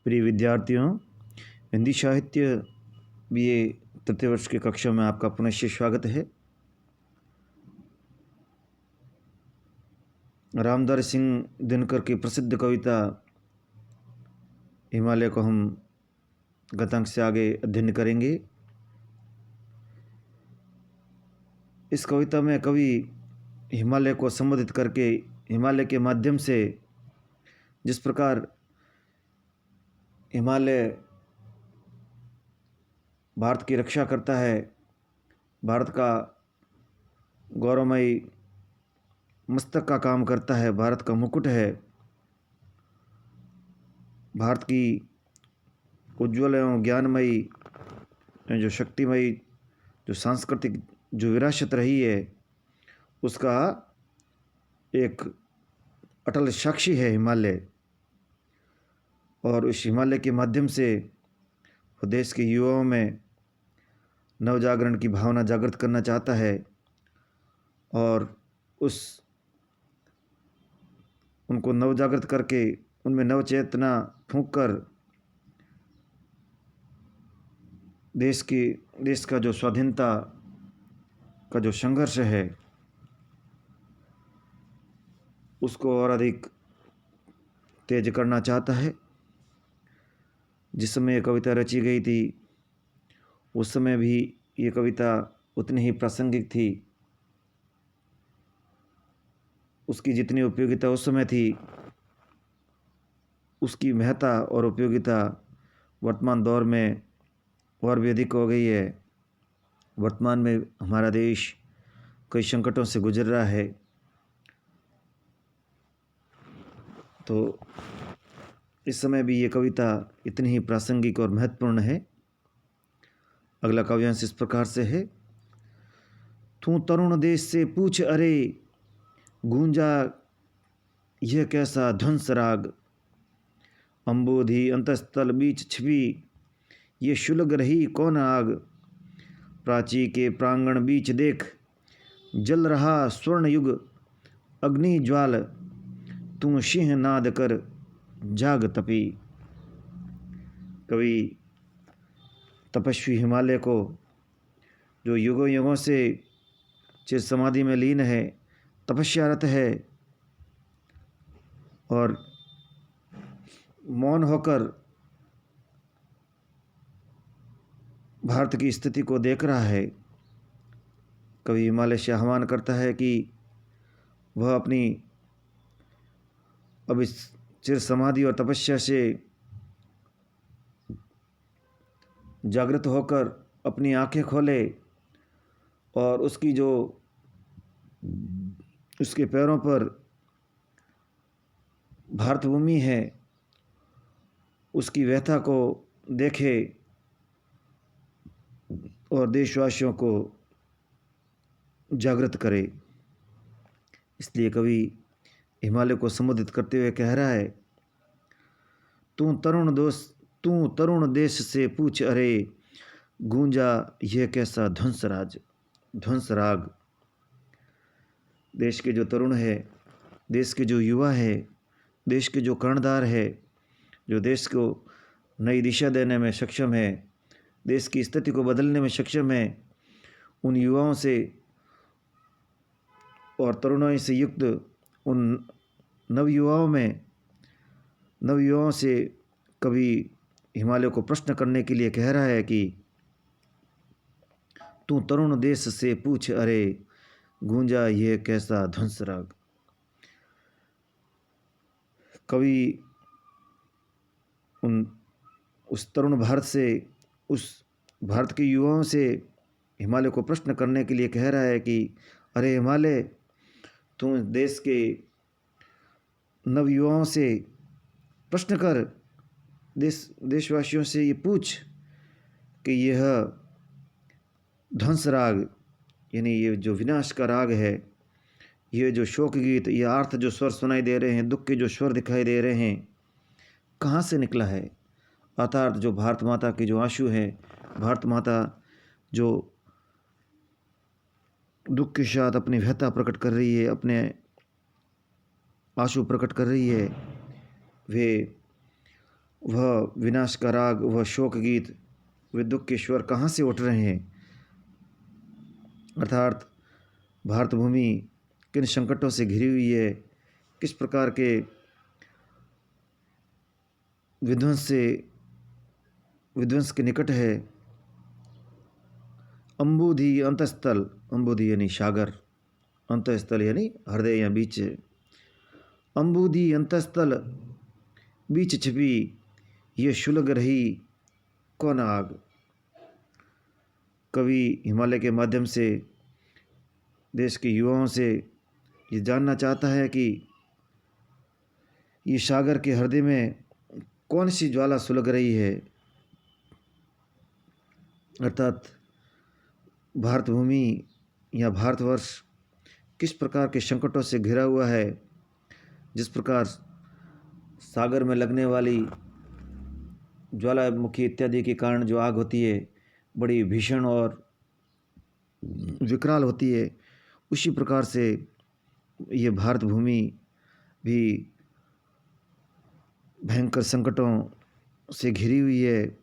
प्रिय विद्यार्थियों, हिंदी साहित्य बीए तृतीय वर्ष की कक्षा में आपका पुनश्च स्वागत है। रामधारी सिंह दिनकर की प्रसिद्ध कविता हिमालय को हम गतांक से आगे अध्ययन करेंगे। इस कविता में कवि हिमालय को संबोधित करके हिमालय के माध्यम से जिस प्रकार हिमालय भारत की रक्षा करता है, भारत का गौरवमयी मस्तक का काम करता है, भारत का मुकुट है, भारत की उज्ज्वल एवं ज्ञानमयी जो शक्तिमयी जो सांस्कृतिक जो विरासत रही है उसका एक अटल साक्षी है हिमालय। और इस हिमालय के माध्यम से वो देश के युवाओं में नवजागरण की भावना जागृत करना चाहता है और उनको नवजागृत करके उनमें नवचेतना फूंक कर देश का जो स्वाधीनता का जो संघर्ष है उसको और अधिक तेज करना चाहता है। जिस समय ये कविता रची गई थी उस समय भी ये कविता उतनी ही प्रासंगिक थी। उसकी जितनी उपयोगिता उस समय थी उसकी महत्ता और उपयोगिता वर्तमान दौर में और भी अधिक हो गई है। वर्तमान में हमारा देश कई संकटों से गुजर रहा है, तो इस समय भी ये कविता इतनी ही प्रासंगिक और महत्वपूर्ण है। अगला काव्यांश इस प्रकार से है। तू तरुण देश से पूछ अरे गूंजा यह कैसा ध्वंस राग, अंबोधि अंतस्थल बीच छिपी ये शुलग रही कौन आग, प्राची के प्रांगण बीच देख जल रहा स्वर्ण युग अग्नि ज्वाल, तू सिंह नाद कर जाग तपी। कवि तपस्वी हिमालय को जो युगों युगों से चिर समाधि में लीन है, तपस्यारत है और मौन होकर भारत की स्थिति को देख रहा है, कवि हिमालय से आह्वान करता है कि वह अपनी अब इस चिर समाधि और तपस्या से जागृत होकर अपनी आंखें खोले और उसके पैरों पर भारत भूमि है उसकी व्यथा को देखे और देशवासियों को जागृत करे। इसलिए कवि हिमालय को संबोधित करते हुए कह रहा है, तू तरुण देश से पूछ अरे गूंजा यह कैसा ध्वंस राग। देश के जो तरुण है, देश के जो युवा है, देश के जो कर्णधार है, जो देश को नई दिशा देने में सक्षम है, देश की स्थिति को बदलने में सक्षम है, उन युवाओं से और तरुणों से युक्त उन नवयुवाओं से कवि हिमालय को प्रश्न करने के लिए कह रहा है कि तू तरुण देश से पूछ अरे गूंजा ये कैसा ध्वंस राग। कवि उस तरुण भारत से, उस भारत के युवाओं से हिमालय को प्रश्न करने के लिए कह रहा है कि अरे हिमालय, तू देश के नवयुवाओं से प्रश्न कर, देशवासियों से ये पूछ कि यह ध्वंस राग यानी ये जो विनाश का राग है, ये जो शोक गीत, ये आर्त जो स्वर सुनाई दे रहे हैं, दुख के जो स्वर दिखाई दे रहे हैं, कहाँ से निकला है। अर्थात जो भारत माता के जो आंसू हैं, भारत माता जो दुख के साथ अपनी व्यथा प्रकट कर रही है, अपने आंसू प्रकट कर रही है, वे वह विनाश का राग, वह शोक गीत, वे दुख के स्वर कहाँ से उठ रहे हैं? अर्थात भारत भूमि किन संकटों से घिरी हुई है, किस प्रकार के विध्वंस के निकट है। अंबुधि अंतस्थल, अंबुधि यानी सागर, अंतस्थल यानी हृदय या बीच। अंबुधि अंतस्थल बीच छिपी ये शुलग रही कौन आग। कवि हिमालय के माध्यम से देश के युवाओं से ये जानना चाहता है कि ये सागर के हृदय में कौन सी ज्वाला सुलग रही है। अर्थात भारत भूमि या भारतवर्ष किस प्रकार के संकटों से घिरा हुआ है। जिस प्रकार सागर में लगने वाली ज्वालामुखी इत्यादि के कारण जो आग होती है बड़ी भीषण और विकराल होती है, उसी प्रकार से ये भारत भूमि भी भयंकर संकटों से घिरी हुई है।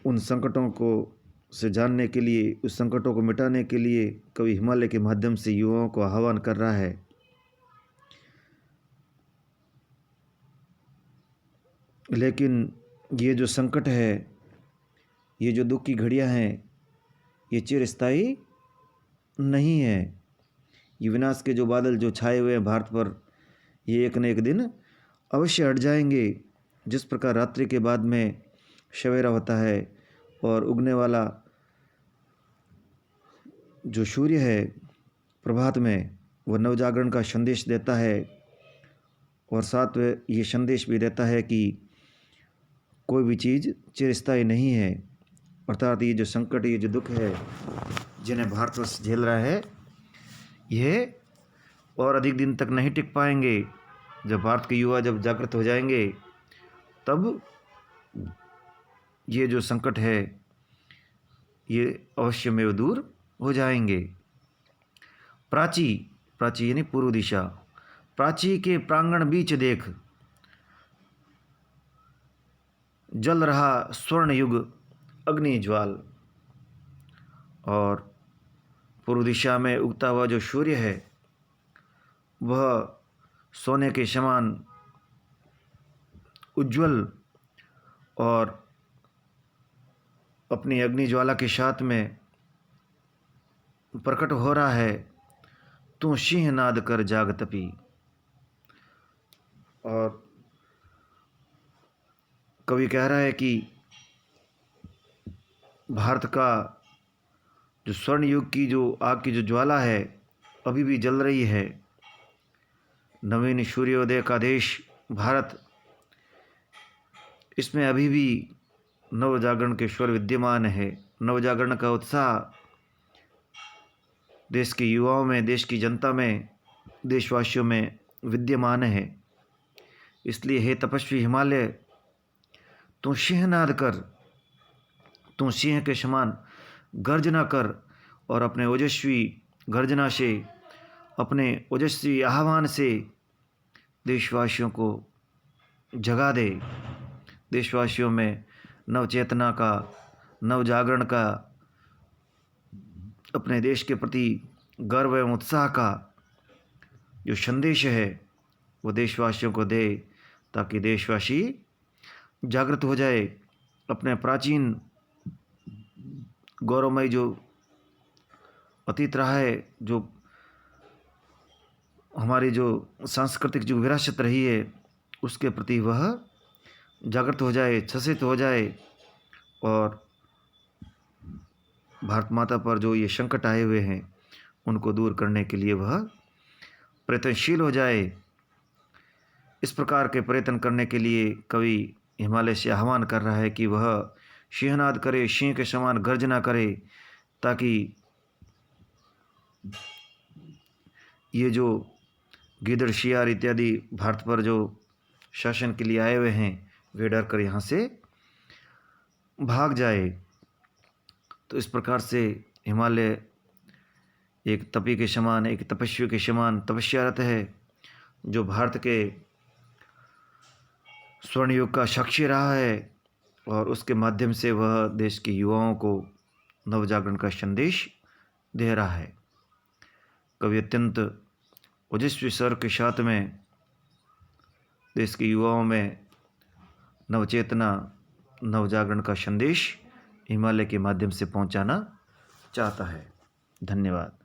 उन संकटों को से जानने के लिए, उस संकटों को मिटाने के लिए कवि हिमालय के माध्यम से युवाओं को आह्वान कर रहा है। लेकिन ये जो संकट है, ये जो दुख की घड़ियां हैं, ये चिरस्थायी नहीं है। ये विनाश के जो बादल जो छाए हुए हैं भारत पर, ये एक न एक दिन अवश्य हट जाएंगे। जिस प्रकार रात्रि के बाद में सवेरा होता है और उगने वाला जो सूर्य है प्रभात में, वह नवजागरण का संदेश देता है और साथ में ये संदेश भी देता है कि कोई भी चीज़ चिरस्थायी नहीं है। अर्थात ये जो संकट, ये जो दुख है जिन्हें भारतवर्ष झेल रहा है, यह और अधिक दिन तक नहीं टिक पाएंगे। जब भारत के युवा जब जागृत हो जाएंगे, तब ये जो संकट है ये अवश्य में दूर हो जाएंगे। प्राची, प्राची यानी पूर्व दिशा। प्राची के प्रांगण बीच देख, जल रहा स्वर्ण युग अग्नि ज्वाल। और पूर्व दिशा में उगता हुआ जो सूर्य है वह सोने के समान उज्ज्वल और अपनी अग्नि ज्वाला के साथ में प्रकट हो रहा है। तू सिंह नाद कर जाग तपी। और कवि कह रहा है कि भारत का जो स्वर्ण युग की जो आग की जो ज्वाला है अभी भी जल रही है। नवीन सूर्योदय का देश भारत, इसमें अभी भी नवजागरण के स्वर विद्यमान है। नवजागरण का उत्साह देश के युवाओं में, देश की जनता में, देशवासियों में विद्यमान है। इसलिए हे तपस्वी हिमालय, तू सिंहनाद कर, तू सिंह के समान गर्जना कर और अपने ओजस्वी गर्जना से, अपने ओजस्वी आह्वान से देशवासियों को जगा दे। देशवासियों में नवचेतना का, नवजागरण का, अपने देश के प्रति गर्व एवं उत्साह का जो संदेश है वो देशवासियों को दे, ताकि देशवासी जागृत हो जाए। अपने प्राचीन गौरवमय जो अतीत रहा है, जो हमारी जो सांस्कृतिक जो विरासत रही है, उसके प्रति वह जागृत हो जाए, सचेत हो जाए और भारत माता पर जो ये संकट आए हुए हैं उनको दूर करने के लिए वह प्रयत्नशील हो जाए। इस प्रकार के प्रयत्न करने के लिए कवि हिमालय से आह्वान कर रहा है कि वह सिंहनाद करे, सिंह के समान गर्जना करे, ताकि ये जो गिदड़, शियार इत्यादि भारत पर जो शासन के लिए आए हुए हैं वे डर कर यहाँ से भाग जाए। तो इस प्रकार से हिमालय एक तपी के समान, एक तपस्वी के समान तपस्यारत है, जो भारत के स्वर्ण युग का साक्षी रहा है और उसके माध्यम से वह देश के युवाओं को नवजागरण का संदेश दे रहा है। कवि अत्यंत ओजस्वी स्वर के साथ में देश के युवाओं में नवचेतना, नवजागरण का संदेश हिमालय के माध्यम से पहुंचाना चाहता है। धन्यवाद।